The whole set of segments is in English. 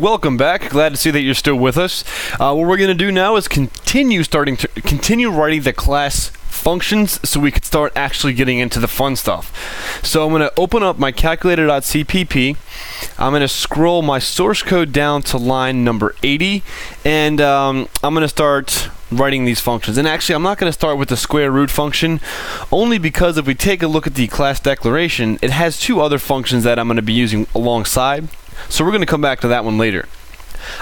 welcome back. Glad to see that you're still with us. What we're going to do now is continue writing the class functions so we can start actually getting into the fun stuff. So I'm going to open up my calculator.cpp. I'm going to scroll my source code down to line number 80, and I'm going to start writing these functions. And actually, I'm not going to start with the square root function, only because if we take a look at the class declaration, it has two other functions that I'm going to be using alongside. So we're going to come back to that one later.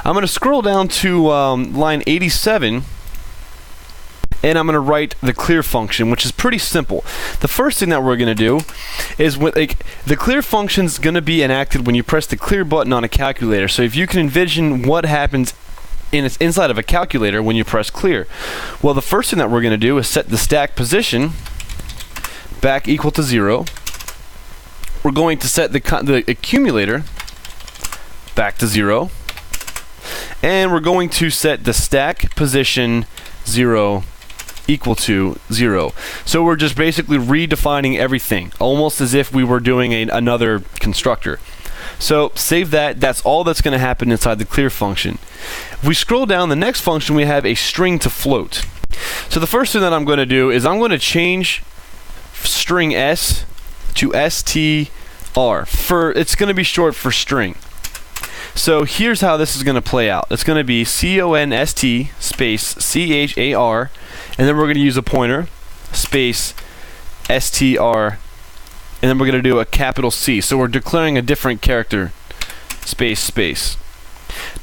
I'm going to scroll down to line 87, and I'm going to write the clear function, which is pretty simple. The first thing that we're going to do is the clear function is going to be enacted when you press the clear button on a calculator. So if you can envision what happens inside of a calculator when you press clear. Well, the first thing that we're going to do is set the stack position back equal to 0. We're going to set the accumulator back to 0, and we're going to set the stack position 0 equal to 0. So we're just basically redefining everything, almost as if we were doing another constructor. So save that. That's all that's going to happen inside the clear function. If we scroll down, the next function we have a string to float. So the first thing that I'm going to do is I'm going to change string s to str. It's going to be short for string. So here's how this is going to play out. It's going to be const space char, and then we're going to use a pointer space str, and then we're going to do a capital C. So we're declaring a different character, space.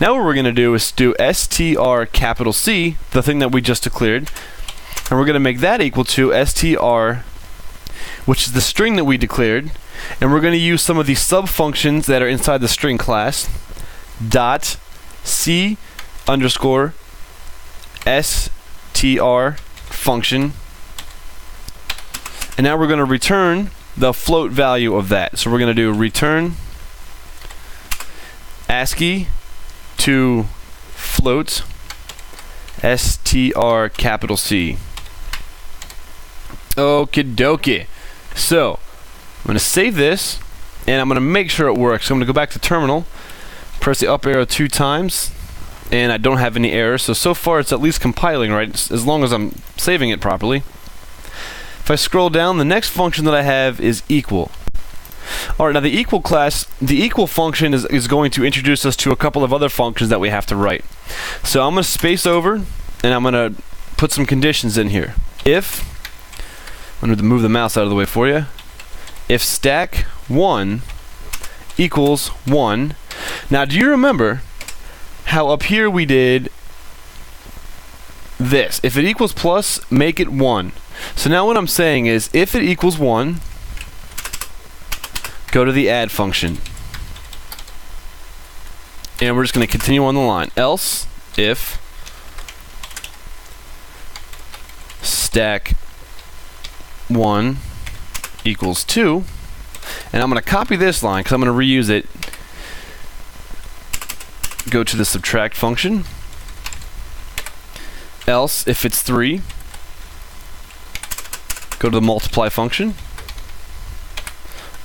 Now what we're going to do is do str capital C, the thing that we just declared, and we're going to make that equal to str, which is the string that we declared, and we're going to use some of these sub-functions that are inside the string class, dot c underscore str function, and now we're going to return the float value of that. So we're going to do return ASCII to float str capital C. Okie dokie. So I'm going to save this, and I'm going to make sure it works. So I'm going to go back to terminal, press the up arrow 2 times, and I don't have any errors. So far it's at least compiling right, as long as I'm saving it properly. If I scroll down, the next function that I have is equal. Alright, now the equal class, the equal function is going to introduce us to a couple of other functions that we have to write. So I'm going to space over, and I'm going to put some conditions in here. If, I'm going to move the mouse out of the way for you. If stack 1 equals 1. Now, do you remember how up here we did this? If it equals plus, make it 1. So now what I'm saying is, if it equals 1, go to the add function. And we're just going to continue on the line. Else, if stack 1 equals 2, and I'm going to copy this line because I'm going to reuse it. Go to the subtract function. Else, if it's 3, go to the multiply function.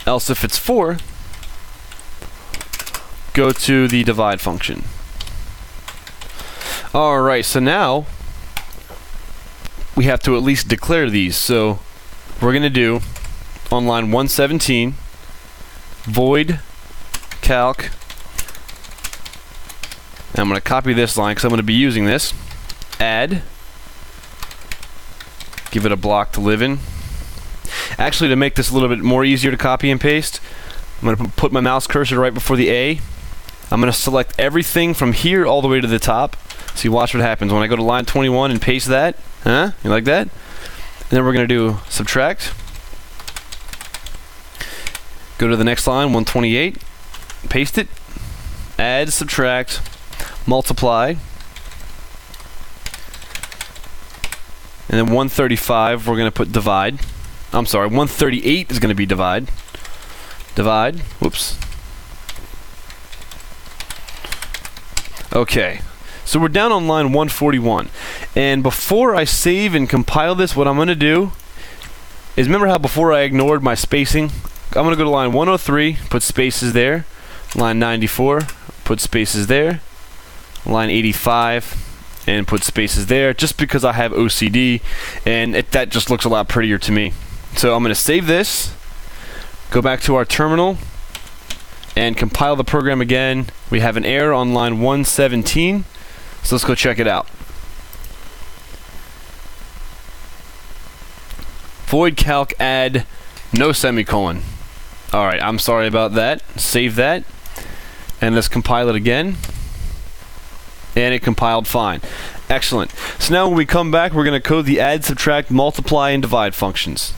Else, if it's 4, go to the divide function. Alright, so now we have to at least declare these. So we're going to do on line 117 void calc, and I'm going to copy this line because I'm going to be using this. Add, give it a block to live in. Actually, to make this a little bit more easier to copy and paste, I'm going to put my mouse cursor right before the A. I'm going to select everything from here all the way to the top. So you watch what happens when I go to line 21 and paste that. Huh? You like that? And then we're going to do subtract. Go to the next line, 128. Paste it. Add, subtract, multiply. And then 135, we're going to put divide. I'm sorry, 138 is going to be divide. Divide. Whoops. Okay. So we're down on line 141. And before I save and compile this, what I'm going to do is, remember how before I ignored my spacing? I'm going to go to line 103, put spaces there. Line 94, put spaces there. Line 85, and put spaces there, just because I have OCD, and that just looks a lot prettier to me. So I'm going to save this, go back to our terminal, and compile the program again. We have an error on line 117, so let's go check it out. Void calc add, no semicolon. Alright, I'm sorry about that. Save that, and let's compile it again. And it compiled fine. Excellent. So now when we come back, we're going to code the add, subtract, multiply, and divide functions.